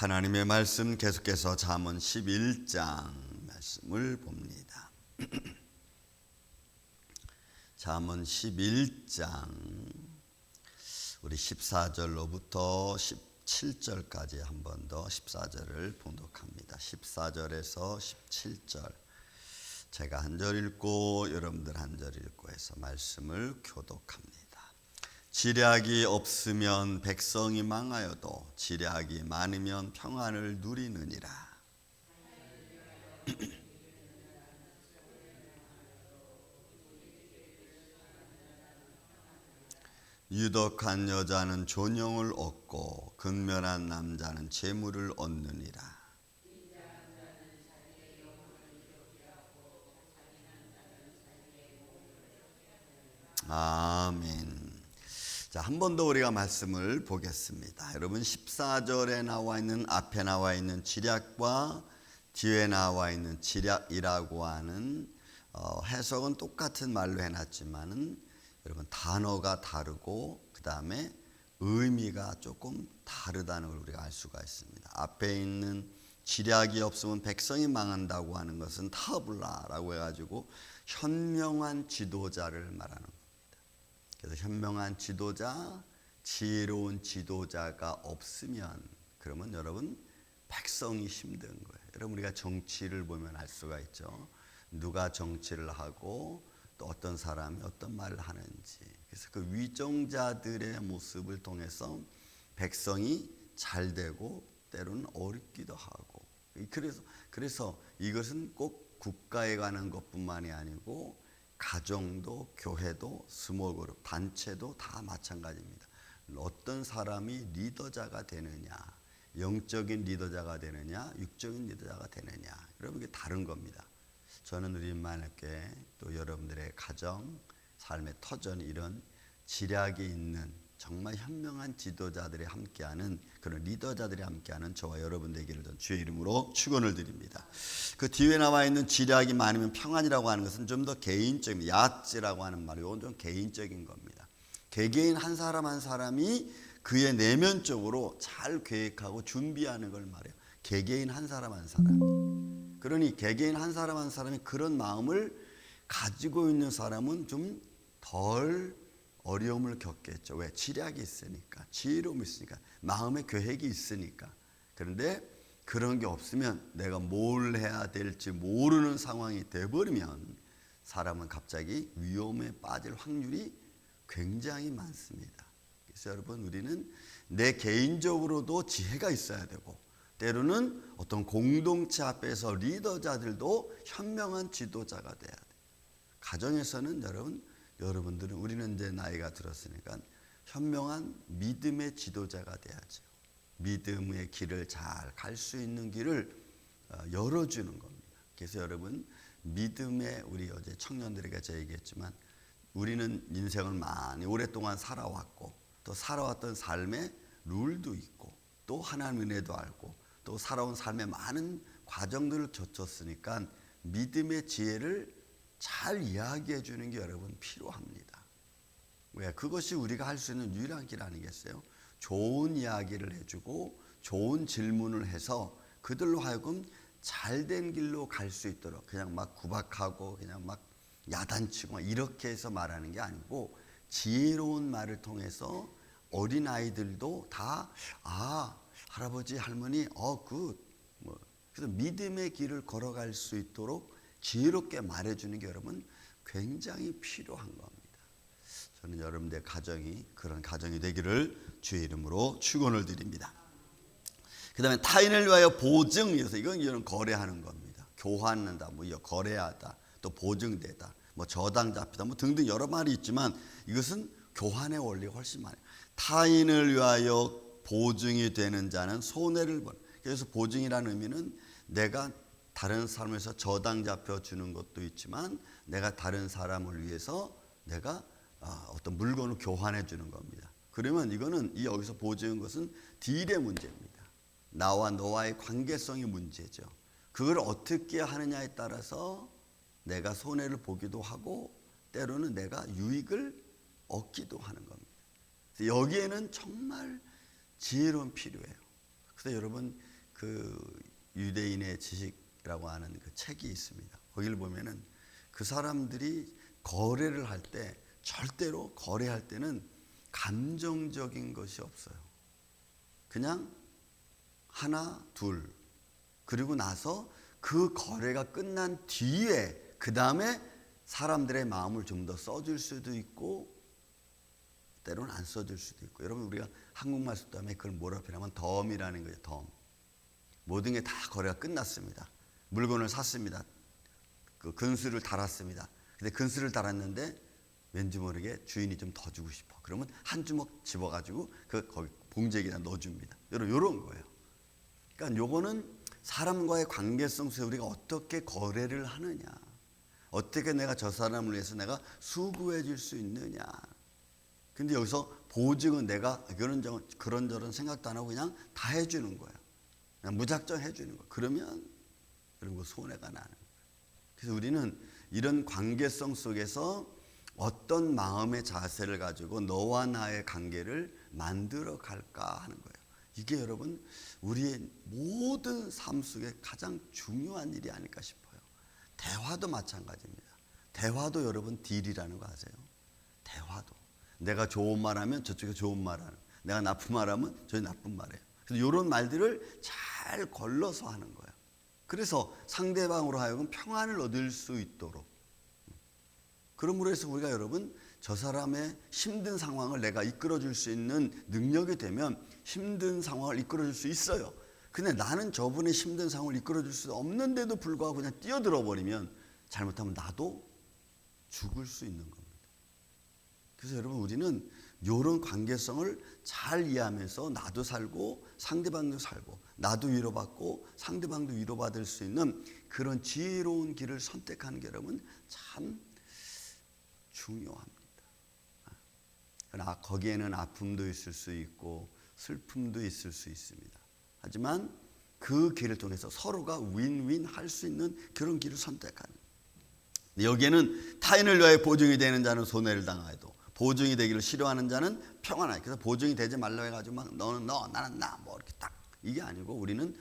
하나님의 말씀 계속해서 잠언 11장 말씀을 봅니다. 잠언 11장 우리 14절로부터 17절까지 한 번 더 14절을 봉독합니다. 14절에서 17절 제가 한 절 읽고 여러분들 한 절 읽고 해서 말씀을 교독합니다. 지략이 없으면 백성이 망하여도 지략이 많으면 평안을 누리느니라. 유덕한 여자는 존영을 얻고 근면한 남자는 재물을 얻느니라. 아멘. 자, 한 번 더 우리가 말씀을 보겠습니다. 여러분 14절에 나와 있는 앞에 나와 있는 지략과 뒤에 나와 있는 지략이라고 하는 해석은 똑같은 말로 해놨지만은 여러분 단어가 다르고 그 다음에 의미가 조금 다르다는 걸 우리가 알 수가 있습니다. 앞에 있는 지략이 없으면 백성이 망한다고 하는 것은 타블라라고 해가지고 현명한 지도자를 말하는 겁니다. 그래서 현명한 지도자, 지혜로운 지도자가 없으면 그러면 여러분 백성이 힘든 거예요. 여러분 우리가 정치를 보면 알 수가 있죠. 누가 정치를 하고 또 어떤 사람이 어떤 말을 하는지. 그래서 그 위정자들의 모습을 통해서 백성이 잘 되고 때로는 어렵기도 하고. 그래서 이것은 꼭 국가에 관한 것뿐만이 아니고 가정도 교회도 스몰그룹 단체도 다 마찬가지입니다. 어떤 사람이 리더자가 되느냐, 영적인 리더자가 되느냐, 육적인 리더자가 되느냐, 여러분 이게 다른 겁니다. 저는 우리 만학교에 또 여러분들의 가정, 삶의 터전 이런 지략이 있는 정말 현명한 지도자들이 함께하는 그런 리더자들이 함께하는 저와 여러분 되기를 전 주의 이름으로 축원을 드립니다. 그 뒤에 나와 있는 지략이 많으면 평안이라고 하는 것은 좀 더 개인적인 야찌라고 하는 말이고 이건 좀 개인적인 겁니다. 개개인 한 사람 한 사람이 그의 내면적으로 잘 계획하고 준비하는 걸 말해요. 개개인 한 사람 한 사람. 그러니 개개인 한 사람 한 사람이 그런 마음을 가지고 있는 사람은 좀 덜 어려움을 겪겠죠. 왜? 지략이 있으니까, 지혜로움이 있으니까, 마음의 계획이 있으니까. 그런데 그런 게 없으면 내가 뭘 해야 될지 모르는 상황이 돼버리면 사람은 갑자기 위험에 빠질 확률이 굉장히 많습니다. 그래서 여러분 우리는 내 개인적으로도 지혜가 있어야 되고 때로는 어떤 공동체 앞에서 리더자들도 현명한 지도자가 돼야 돼요. 가정에서는 여러분들은 우리는 이제 나이가 들었으니까 현명한 믿음의 지도자가 돼야죠. 믿음의 길을 잘 갈 수 있는 길을 열어주는 겁니다. 그래서 여러분 믿음의 우리 어제 청년들에게 제가 얘기했지만 우리는 인생을 많이 오랫동안 살아왔고 또 살아왔던 삶의 룰도 있고 또 하나님 은혜도 알고 또 살아온 삶의 많은 과정들을 거쳤으니까 믿음의 지혜를 잘 이야기해 주는 게 여러분 필요합니다. 왜? 그것이 우리가 할 수 있는 유일한 길 아니겠어요? 좋은 이야기를 해주고 좋은 질문을 해서 그들로 하여금 잘된 길로 갈 수 있도록 그냥 막 구박하고 그냥 막 야단치고 이렇게 해서 말하는 게 아니고 지혜로운 말을 통해서 어린아이들도 다 할아버지 할머니 그래서 믿음의 길을 걸어갈 수 있도록 지혜롭게 말해주는 게 여러분 굉장히 필요한 겁니다. 저는 여러분들의 가정이 그런 가정이 되기를 주의 이름으로 축원을 드립니다. 그 다음에 타인을 위하여 보증해서 이건 거래하는 겁니다. 교환한다, 거래하다, 또 보증되다, 저당 잡히다, 등등 여러 말이 있지만 이것은 교환의 원리가 훨씬 많아요. 타인을 위하여 보증이 되는 자는 손해를 보는. 그래서 보증이라는 의미는 내가 다른 사람에서 저당 잡혀주는 것도 있지만 내가 다른 사람을 위해서 내가 어떤 물건을 교환해 주는 겁니다. 그러면 이거는 여기서 보증인 것은 딜의 문제입니다. 나와 너와의 관계성의 문제죠. 그걸 어떻게 하느냐에 따라서 내가 손해를 보기도 하고 때로는 내가 유익을 얻기도 하는 겁니다. 여기에는 정말 지혜로움이 필요해요. 그래서 여러분 그 유대인의 지식이라고 하는 그 책이 있습니다. 거기를 보면은 그 사람들이 거래를 할 때 절대로 거래할 때는 감정적인 것이 없어요. 그냥 하나, 둘. 그리고 나서 그 거래가 끝난 뒤에 그 다음에 사람들의 마음을 좀 더 써줄 수도 있고 때로는 안 써줄 수도 있고. 여러분 우리가 한국말 쓰다음에 그걸 뭐라 표현하면 덤이라는 거예요. 덤. 모든 게 다 거래가 끝났습니다. 물건을 샀습니다. 그 근수를 달았습니다. 근데 근수를 달았는데 왠지 모르게 주인이 좀 더 주고 싶어. 그러면 한 주먹 집어가지고 거기 봉지에다 넣어줍니다. 여러분 이런 거예요. 그러니까 요거는 사람과의 관계성 속에 우리가 어떻게 거래를 하느냐, 어떻게 내가 저 사람을 위해서 내가 수고해 줄 수 있느냐. 근데 여기서 보증은 내가 그런저런 생각도 안 하고 그냥 다 해주는 거예요. 그냥 무작정 해주는 거예요. 그러면 그런 거 손해가 나는 거예요. 그래서 우리는 이런 관계성 속에서 어떤 마음의 자세를 가지고 너와 나의 관계를 만들어 갈까 하는 거예요. 이게 여러분 우리의 모든 삶 속에 가장 중요한 일이 아닐까 싶어요. 대화도 마찬가지입니다. 대화도 여러분 딜이라는 거 아세요? 대화도. 내가 좋은 말하면 저쪽에 좋은 말하는, 내가 나쁜 말하면 저쪽에 나쁜 말해요. 그래서 이런 말들을 잘 걸러서 하는 거예요. 그래서 상대방으로 하여금 평안을 얻을 수 있도록. 그러므로 해서 우리가 여러분 저 사람의 힘든 상황을 내가 이끌어줄 수 있는 능력이 되면 힘든 상황을 이끌어줄 수 있어요. 근데 나는 저분의 힘든 상황을 이끌어줄 수 없는데도 불구하고 그냥 뛰어들어 버리면 잘못하면 나도 죽을 수 있는 겁니다. 그래서 여러분 우리는 이런 관계성을 잘 이해하면서 나도 살고 상대방도 살고 나도 위로받고 상대방도 위로받을 수 있는 그런 지혜로운 길을 선택하는 게 여러분 참 중요합니다. 그러나 거기에는 아픔도 있을 수 있고 슬픔도 있을 수 있습니다. 하지만 그 길을 통해서 서로가 윈윈 할 수 있는 그런 길을 선택하는. 여기에는 타인을 위하여 보증이 되는 자는 손해를 당하여도 보증이 되기를 싫어하는 자는 평안하게. 그래서 보증이 되지 말라 해가지고 막 너는 너 나는 나 뭐 이렇게 딱 이게 아니고 우리는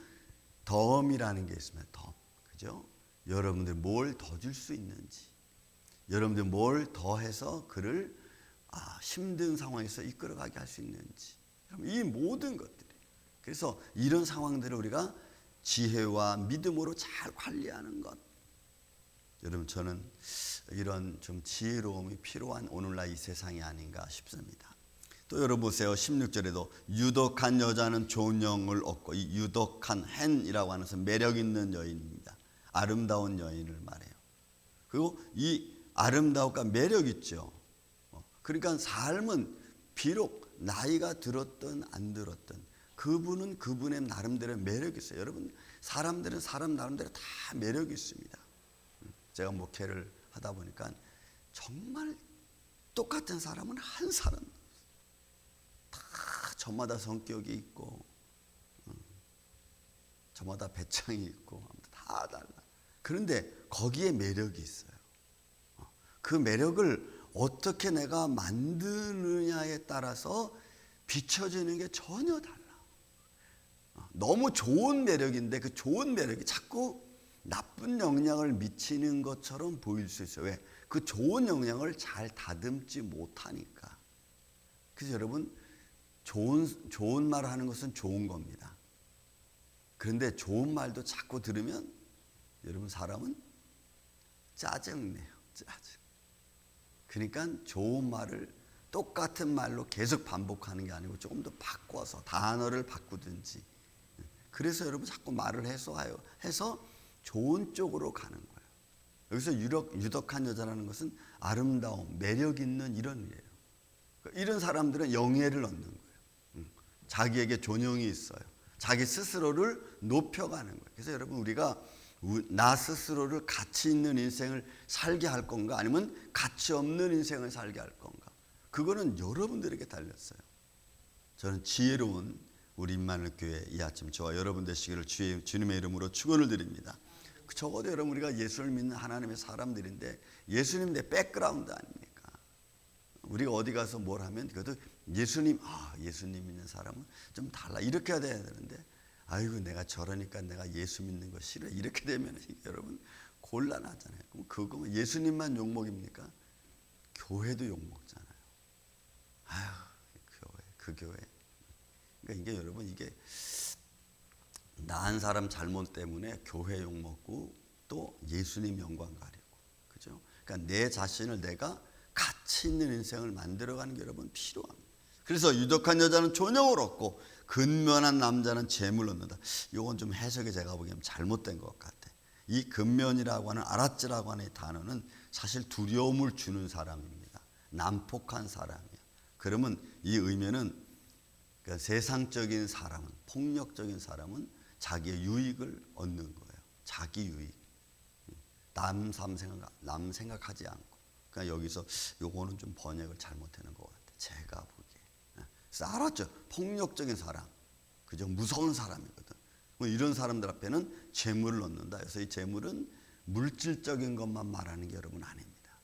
덤이라는 게 있습니다. 덤. 그죠? 여러분들 뭘 더 줄 수 있는지, 여러분들 뭘 더해서 그를 힘든 상황에서 이끌어가게 할 수 있는지, 이 모든 것들이. 그래서 이런 상황들을 우리가 지혜와 믿음으로 잘 관리하는 것. 여러분 저는 이런 좀 지혜로움이 필요한 오늘날 이 세상이 아닌가 싶습니다. 또 여러분 보세요. 16절에도 유독한 여자는 좋은 영을 얻고, 이 유독한 헨이라고 하는 것은 매력 있는 여인입니다. 아름다운 여인을 말해요. 그리고 이 아름다움과 매력 있죠. 그러니까 삶은 비록 나이가 들었든 안 들었든 그분은 그분의 나름대로 매력이 있어요. 여러분 사람들은 사람 나름대로 다 매력이 있습니다. 제가 목회를 하다 보니까 정말 똑같은 사람은 한 사람 다 저마다 성격이 있고 저마다 배짱이 있고 다 달라. 그런데 거기에 매력이 있어요. 그 매력을 어떻게 내가 만드느냐에 따라서 비춰지는 게 전혀 달라. 너무 좋은 매력인데 그 좋은 매력이 자꾸 나쁜 영향을 미치는 것처럼 보일 수 있어요. 왜? 그 좋은 영향을 잘 다듬지 못하니까. 그래서 여러분 좋은 말 하는 것은 좋은 겁니다. 그런데 좋은 말도 자꾸 들으면 여러분 사람은 짜증내요. 짜증. 그러니까 좋은 말을 똑같은 말로 계속 반복하는 게 아니고 조금 더 바꿔서 단어를 바꾸든지. 그래서 여러분 자꾸 말을 해서 좋은 쪽으로 가는 거예요. 여기서 유독한 여자라는 것은 아름다움, 매력 있는 이런 의미예요. 이런 사람들은 영예를 얻는 거예요. 자기에게 존영이 있어요. 자기 스스로를 높여가는 거예요. 그래서 여러분 우리가 나 스스로를 가치 있는 인생을 살게 할 건가 아니면 가치 없는 인생을 살게 할 건가, 그거는 여러분들에게 달렸어요. 저는 지혜로운 우리 임마누엘 교회 이 아침 저와 여러분 되시기를 주님의 이름으로 축원을 드립니다. 적어도 여러분 우리가 예수를 믿는 하나님의 사람들인데 예수님 내 백그라운드 아닙니까? 우리가 어디 가서 뭘 하면 그래도 예수님 믿는 사람은 좀 달라 이렇게 해야 되는데 아이고 내가 저러니까 내가 예수 믿는 거 싫어. 이렇게 되면 여러분 곤란하잖아요. 그럼 그거 예수님만 욕먹입니까? 교회도 욕먹잖아요. 아휴 그 교회. 그러니까 이게 여러분 이게 나한 사람 잘못 때문에 교회 욕먹고 또 예수님 영광 가리고, 그죠? 그러니까 내 자신을 내가 가치 있는 인생을 만들어가는 게 여러분 필요합니다. 그래서 유덕한 여자는 존영을 얻고 근면한 남자는 재물을 얻는다. 이건 좀 해석이 제가 보기엔 잘못된 것 같아. 이 근면이라고 하는 아라찌라고 하는 이 단어는 사실 두려움을 주는 사람입니다. 난폭한 사람이에요. 그러면 이 의미는 그러니까 세상적인 사람은, 폭력적인 사람은 자기의 유익을 얻는 거예요. 자기 유익. 남 생각하지 않고. 그러니까 여기서 요거는 좀 번역을 잘못하는 것 같아요. 제가 보기에. 그래서 알았죠. 폭력적인 사람. 그죠? 무서운 사람이거든. 이런 사람들 앞에는 재물을 얻는다. 그래서 이 재물은 물질적인 것만 말하는 게 여러분 아닙니다.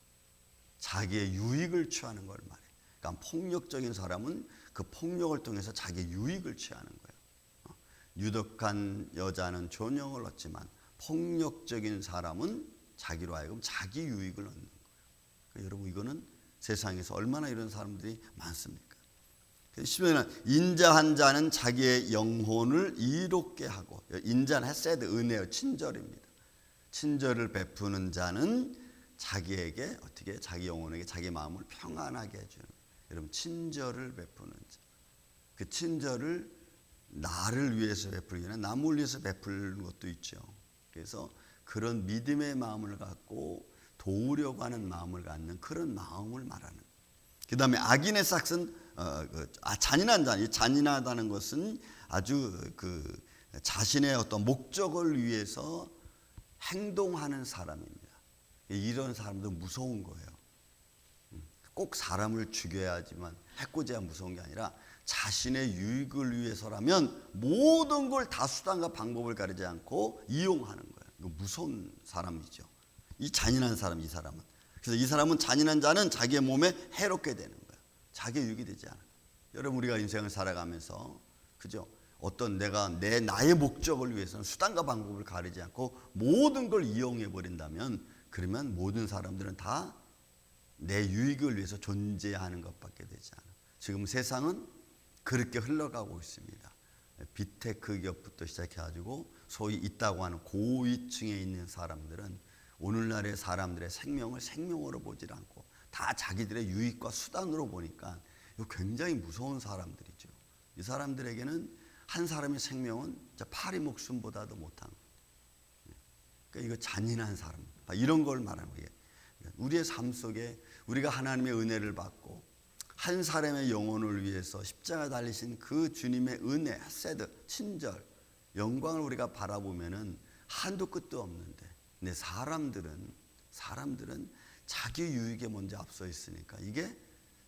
자기의 유익을 취하는 걸 말해요. 그러니까 폭력적인 사람은 그 폭력을 통해서 자기의 유익을 취하는 거예요. 유덕한 여자는 존영을 얻지만 폭력적인 사람은 자기로 하여금 자기 유익을 얻는 거예요. 그러니까 여러분 이거는 세상에서 얼마나 이런 사람들이 많습니까? 10절에는 인자한 자는 자기의 영혼을 이롭게 하고, 인자는 헤세드, 은혜요, 친절입니다. 친절을 베푸는 자는 자기에게 어떻게 자기 영혼에게 자기 마음을 평안하게 해주는, 여러분 친절을 베푸는 자. 그 친절을 나를 위해서 베풀기 아니라 남을 위해서 베푸는 것도 있죠. 그래서 그런 믿음의 마음을 갖고 도우려고 하는 마음을 갖는 그런 마음을 말하는. 그 다음에 악인의 삭은 잔인한 자. 이 잔인하다는 것은 아주 그 자신의 어떤 목적을 위해서 행동하는 사람입니다. 이런 사람도 무서운 거예요. 꼭 사람을 죽여야지만 해코지야 무서운 게 아니라 자신의 유익을 위해서라면 모든 걸 다 수단과 방법을 가리지 않고 이용하는 거예요. 이거 무서운 사람이죠. 이 잔인한 사람, 이 사람은. 그래서 이 사람은 잔인한 자는 자기의 몸에 해롭게 되는 거예요. 자기 유익이 되지 않아. 여러분 우리가 인생을 살아가면서 그죠? 어떤 나의 목적을 위해서는 수단과 방법을 가리지 않고 모든 걸 이용해 버린다면 그러면 모든 사람들은 다 내 유익을 위해서 존재하는 것밖에 되지 않아. 지금 세상은 그렇게 흘러가고 있습니다. 비테크 기업부터 시작해가지고 소위 있다고 하는 고위층에 있는 사람들은 오늘날의 사람들의 생명을 생명으로 보질 않고 다 자기들의 유익과 수단으로 보니까 굉장히 무서운 사람들이죠. 이 사람들에게는 한 사람의 생명은 파리 목숨보다도 못한 거예요. 그러니까 이거 잔인한 사람, 이런 걸 말하는 거예요. 우리의 삶 속에 우리가 하나님의 은혜를 받고 한 사람의 영혼을 위해서 십자가 달리신 그 주님의 은혜, 헤세드, 친절, 영광을 우리가 바라보면은 한도 끝도 없는데, 근데 사람들은 자기 유익에 먼저 앞서 있으니까 이게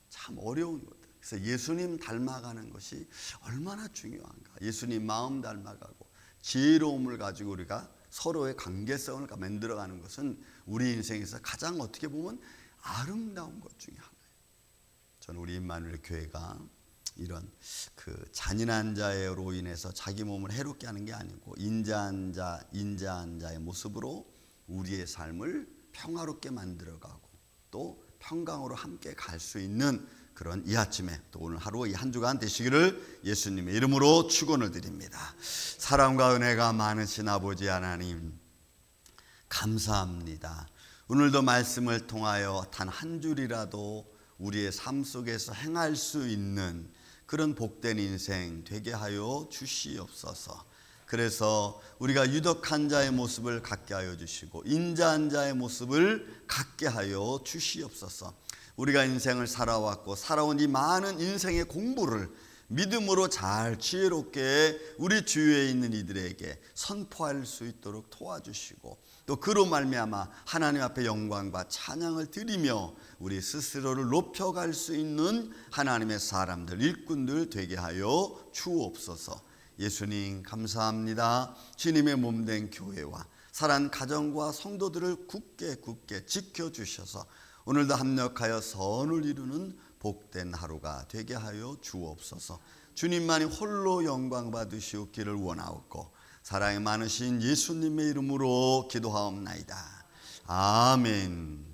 참 어려운 거다. 그래서 예수님 닮아가는 것이 얼마나 중요한가. 예수님 마음 닮아가고 지혜로움을 가지고 우리가 서로의 관계성을 만들어가는 것은 우리 인생에서 가장 어떻게 보면 아름다운 것 중에 하나예요. 저는 우리 임마누엘 교회가 이런 그 잔인한 자로 인해서 자기 몸을 해롭게 하는 게 아니고 인자한 자의 모습으로 우리의 삶을 평화롭게 만들어가고 또 평강으로 함께 갈 수 있는 그런 이 아침에 또 오늘 하루 이 한 주간 되시기를 예수님의 이름으로 축원을 드립니다. 사랑과 은혜가 많으신 아버지 하나님 감사합니다. 오늘도 말씀을 통하여 단 한 줄이라도 우리의 삶 속에서 행할 수 있는 그런 복된 인생 되게 하여 주시옵소서. 그래서 우리가 유덕한 자의 모습을 갖게 하여 주시고 인자한 자의 모습을 갖게 하여 주시옵소서. 우리가 인생을 살아왔고 살아온 이 많은 인생의 공부를 믿음으로 잘 지혜롭게 우리 주위에 있는 이들에게 선포할 수 있도록 도와주시고 또 그로 말미암아 하나님 앞에 영광과 찬양을 드리며 우리 스스로를 높여갈 수 있는 하나님의 사람들, 일꾼들 되게 하여 주옵소서. 예수님 감사합니다. 주님의 몸된 교회와 사랑 가정과 성도들을 굳게 지켜주셔서 오늘도 합력하여 선을 이루는 복된 하루가 되게 하여 주옵소서. 주님만이 홀로 영광 받으시옵기를 원하옵고 사랑이 많으신 예수님의 이름으로 기도하옵나이다. 아멘.